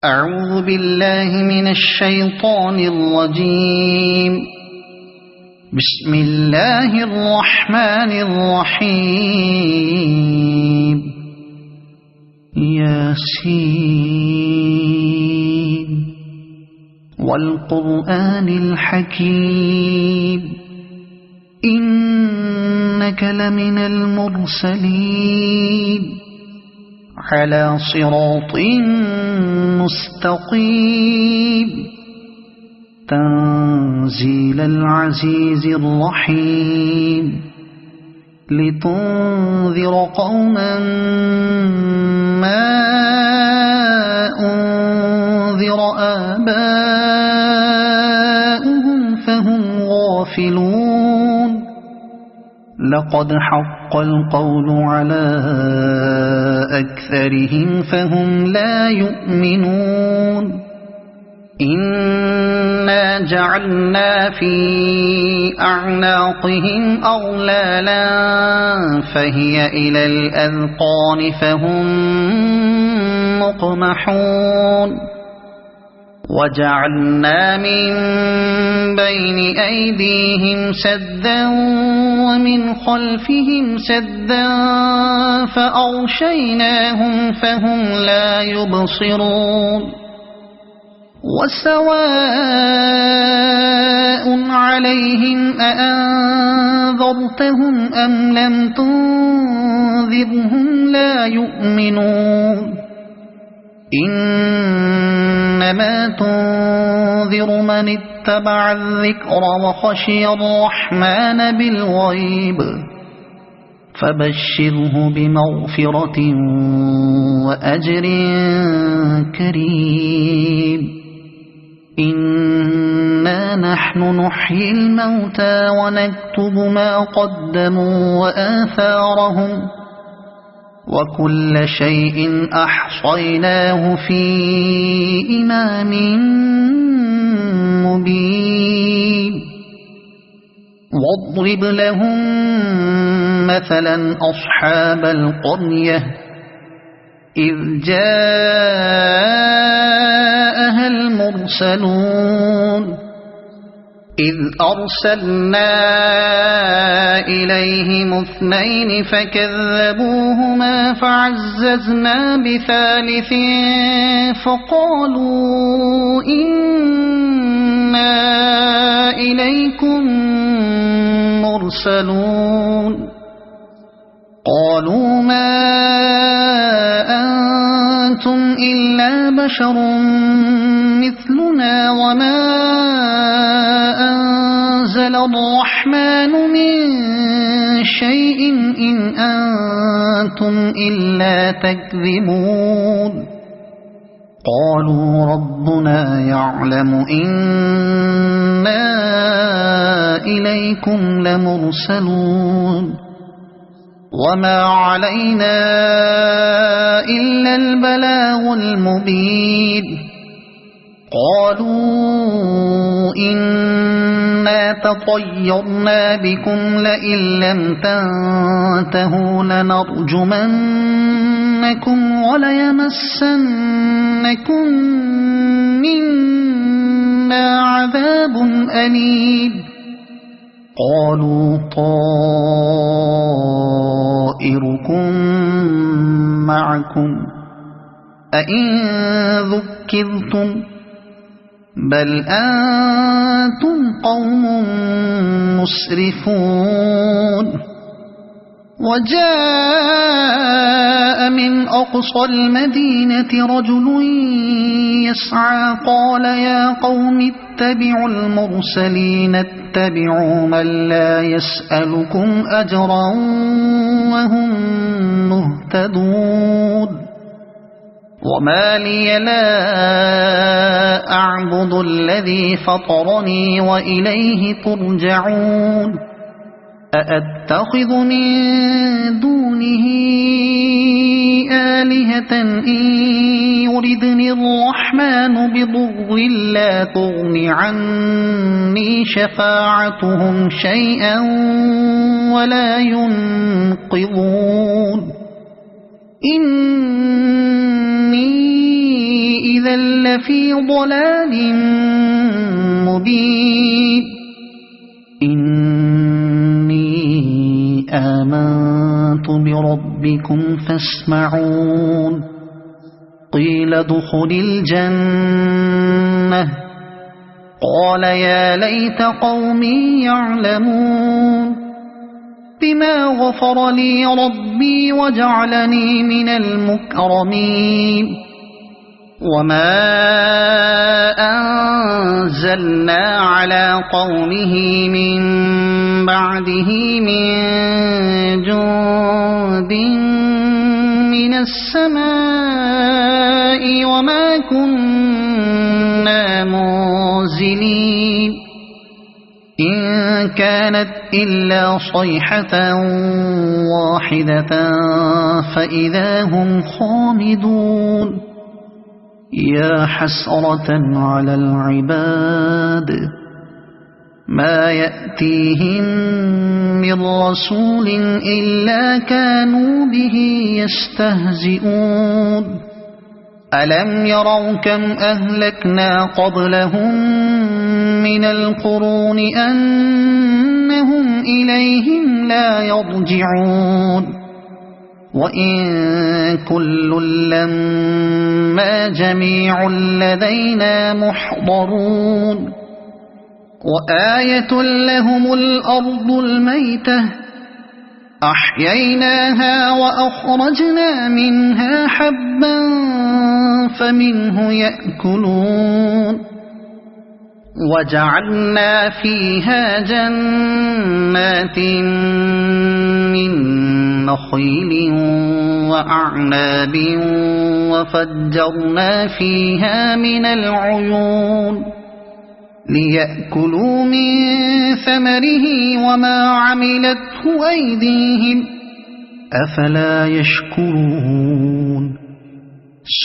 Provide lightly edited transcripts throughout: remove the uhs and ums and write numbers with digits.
أعوذ بالله من الشيطان الرجيم. بسم الله الرحمن الرحيم. ياسين والقرآن الحكيم إنك لمن المرسلين على صراط مستقيم تنزيل العزيز الرحيم لتنذر قوما ما أنذر آباؤهم فهم غافلون لقد حق القول على أكثرهم فهم لا يؤمنون إنا جعلنا في أعناقهم أغلالا فهي إلى الأذقان فهم مقمحون وجعلنا من بين أيديهم سدا ومن خلفهم سدا فأغشيناهم فهم لا يبصرون وسواء عليهم أأنذرتهم أم لم تنذرهم لا يؤمنون إنما تنذر من اتبع الذكر وخشي الرحمن بالغيب فبشره بمغفرة وأجر كريم إنا نحن نحيي الموتى ونكتب ما قدموا وآثارهم وكل شيء أحصيناه في إمام مبين واضرب لهم مثلا أصحاب القرية إذ جاءها المرسلون إذ أرسلنا إليهم اثنين فكذبوهما فعززنا بثالث فقالوا إنا إليكم مرسلون قالوا ما أنتم إلا بشر مثلنا وما أنزل الرحمن من شيء إن أنتم إلا تكذبون قالوا ربنا يعلم إنا إليكم لمرسلون وما علينا إلا البلاغ المبين قالوا إنا تطيرنا بكم لئن لم تنتهوا لنرجمنكم وليمسنكم منا عذاب أليم قالوا طائركم معكم أئن ذكرتم بل أنتم قوم مسرفون وجاء من أقصى المدينة رجل يسعى قال يا قوم اتبعوا المرسلين اتبعوا من لا يسألكم أجرا وهم مهتدون وما لي لا أعبد الذي فطرني وإليه ترجعون أأتخذ من دونه آلهة إن يردني الرحمن بضر لا تغن عني شفاعتهم شيئا ولا ينقذون إني إذا لفي ضلال مبين إني آمنت بربكم فاسمعون قيل ادخل الجنة قال يا ليت قومي يعلمون بما غفر لي ربي وجعلني من المكرمين وما أنزلنا على قومه من بعده من جند من السماء وما كنا منزلين إن كانت إلا صيحة واحدة فإذا هم خامدون يا حسرة على العباد ما يأتيهم من رسول إلا كانوا به يستهزئون ألم يروا كم أهلكنا قبلهم من القرون أنهم إليهم لا يرجعون وإن كل لما جميع لدينا محضرون وآية لهم الأرض الميتة أحييناها وأخرجنا منها حبا فمنه يأكلون وجعلنا فيها جنات من نخيل وأعناب وفجرنا فيها من العيون ليأكلوا من ثمره وما عملته أيديهم أفلا يشكرون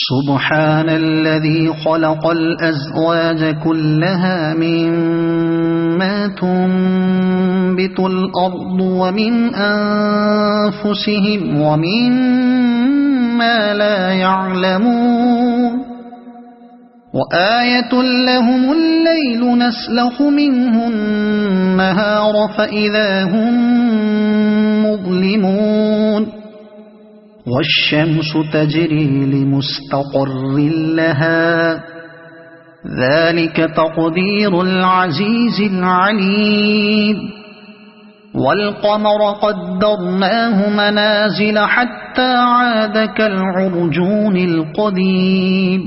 سبحان الذي خلق الأزواج كلها مما تنبت الأرض ومن أنفسهم ومما لا يعلمون وآية لهم الليل نسلخ منه النهار فإذا هم مظلمون والشمس تجري لمستقر لها ذلك تقدير العزيز العليم والقمر قدرناه منازل حتى عاد كالعرجون القديم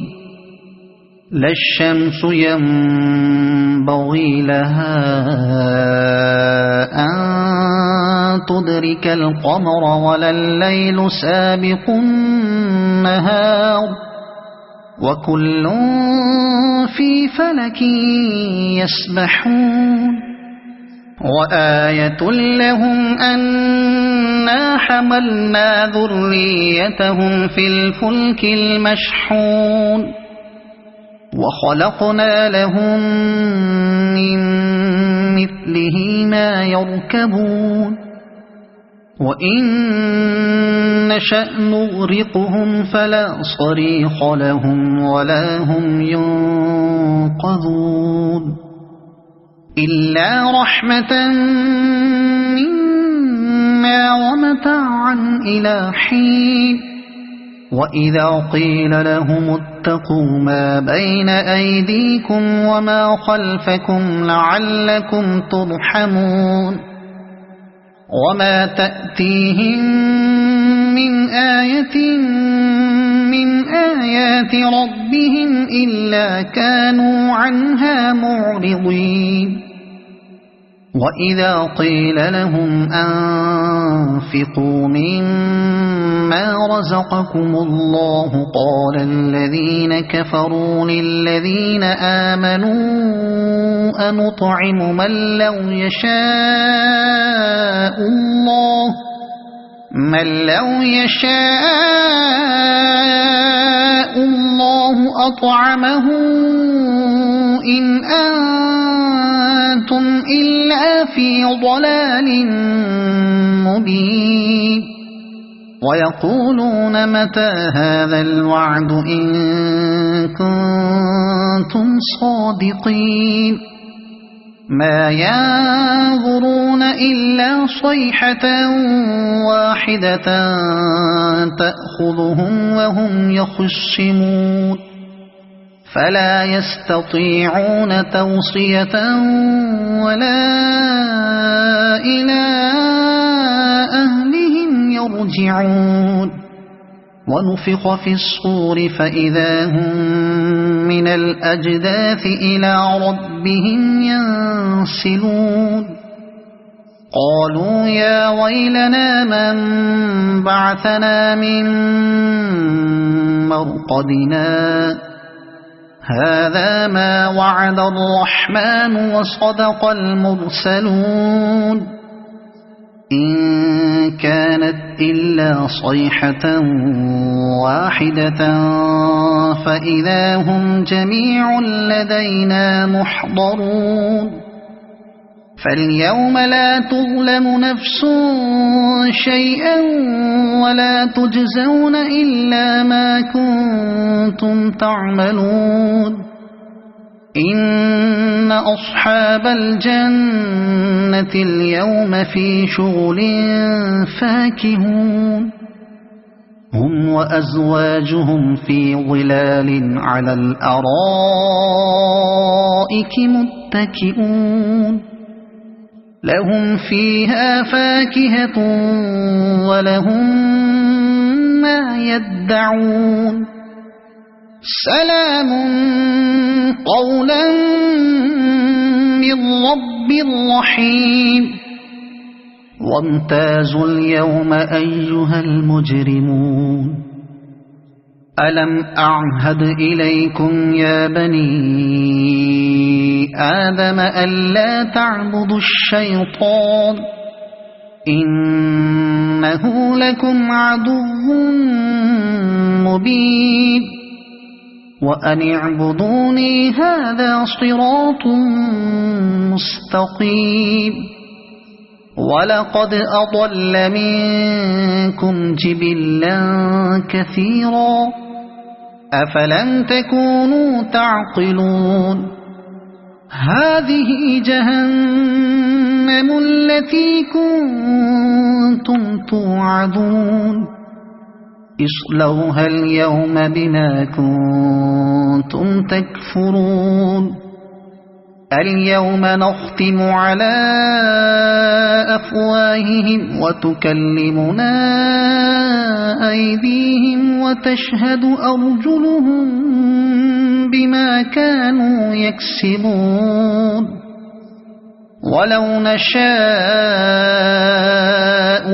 لا الشمس ينبغي لها أن تدرك القمر ولا الليل سابق النهار وكل في فلك يسبحون وآية لهم أنا حملنا ذريتهم في الفلك المشحون وخلقنا لهم من مثله ما يركبون وإن نشأ نغرقهم فلا صريخ لهم ولا هم ينقذون إلا رحمة منا ومتاعا إلى حين وإذا قيل لهم اتقوا ما بين أيديكم وما خلفكم لعلكم ترحمون وما تأتيهم من آية من آيات ربهم إلا كانوا عنها معرضين وإذا قيل لهم أنفقوا مما رزقكم الله قال الذين كفروا للذين آمنوا أنطعم من لو يشاء الله أطعمه إن أنتم إلا في ضلال مبين ويقولون متى هذا الوعد إن كنتم كنتم صادقين ما ينظرون إلا صيحة واحدة تأخذهم وهم يخصمون فلا يستطيعون توصية ولا إلى أهلهم يرجعون ونفخ في الصور فإذا هم من الأجداث إلى ربهم ينسلون قالوا يا ويلنا من بعثنا من مرقدنا هذا ما وعد الرحمن وصدق المرسلون إن كانت إلا صيحة واحدة فإذا هم جميع لدينا محضرون فاليوم لا تظلم نفس شيئا ولا تجزون إلا ما كنتم تعملون إن أصحاب الجنة اليوم في شغل فاكهون هم وأزواجهم في ظلال على الأرائك متكئون لهم فيها فاكهة ولهم ما يدعون سلام قولا من رب رحيم وامتازوا اليوم أيها المجرمون ألم أعهد إليكم يا بني آدم ألا تعبدوا الشيطان إنه لكم عدو مبين وأن اعبدوني هذا صراط مستقيم ولقد أضل منكم جبلا كثيرا أفلم تكونوا تعقلون هذه جهنم التي كنتم توعدون اصلوها اليوم بما كنتم تكفرون اليوم نختم على أفواههم وتكلمنا أيديهم وتشهد أرجلهم بما كانوا يكسبون ولو نشاء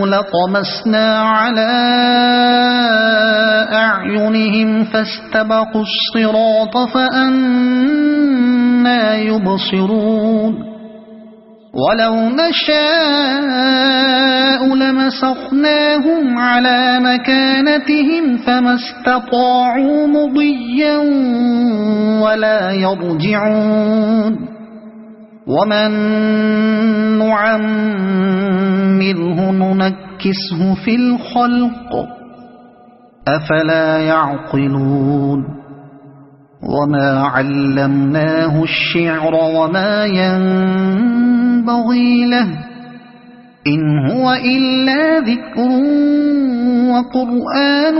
لطمسنا على أعينهم فاستبقوا الصراط فأنى يبصرون ولو نشاء لمسخناهم على مكانتهم فما استطاعوا مضيا ولا يرجعون ومن نعمره ننكسه في الخلق أفلا يعقلون وما علمناه الشعر وما ينبغي له إن هو إلا ذكر وقرآن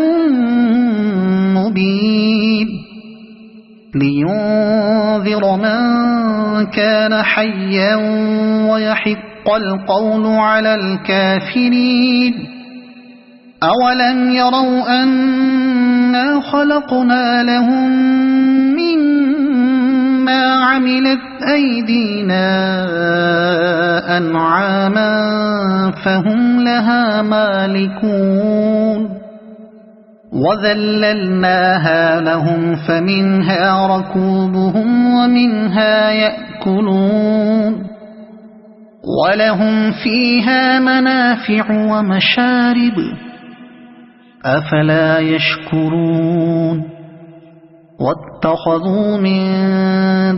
مبين لينذر من كان حيا ويحق القول على الكافرين أولم يروا أنا خلقنا لهم مما عملت أيدينا أنعاما فهم لها مالكون وذللناها لهم فمنها ركوبهم ومنها يأكلون ولهم فيها منافع ومشارب أفلا يشكرون واتخذوا من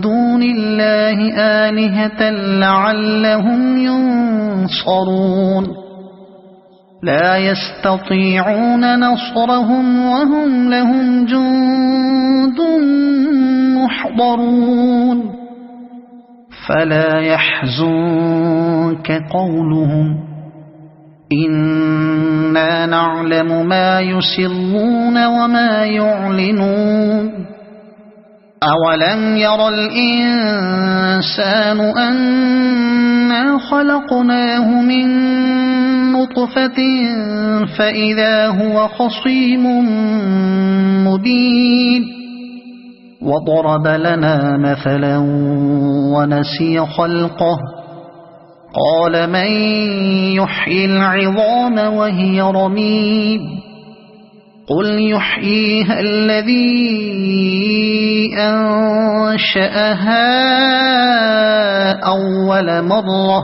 دون الله آلهة لعلهم ينصرون لا يستطيعون نصرهم وهم لهم جند يحضرون فلا يحزنك قولهم إنا نعلم ما يسرون وما يعلنون أولم ير الإنسان أنا خلقناه من نطفة فإذا هو خصيم مبين وضرب لنا مثلا ونسي خلقه قال من يحيي العظام وهي رميم قل يحييها الذي أنشأها أول مرة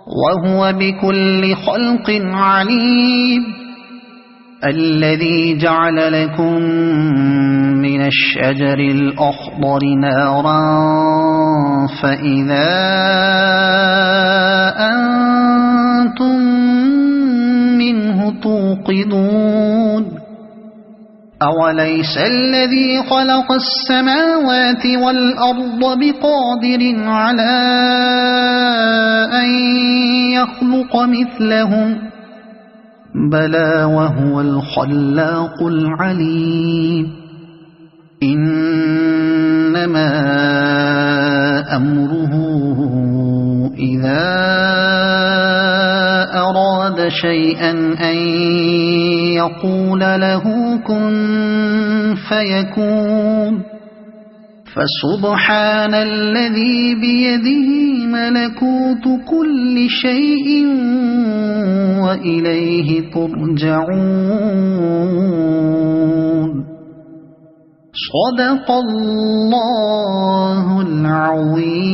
وهو بكل خلق عليم الذي جعل لكم من الشجر الأخضر نارا فإذا أنتم منه توقدون أوليس الذي خلق السماوات والأرض بقادر على أن يخلق مثلهم بلى وهو الخلاق العليم إنما أمره إذا أراد شيئا أن يقول له كن فيكون فسبحان الذي بيده ملكوت كل شيء وإليه ترجعون صدق الله العظيم.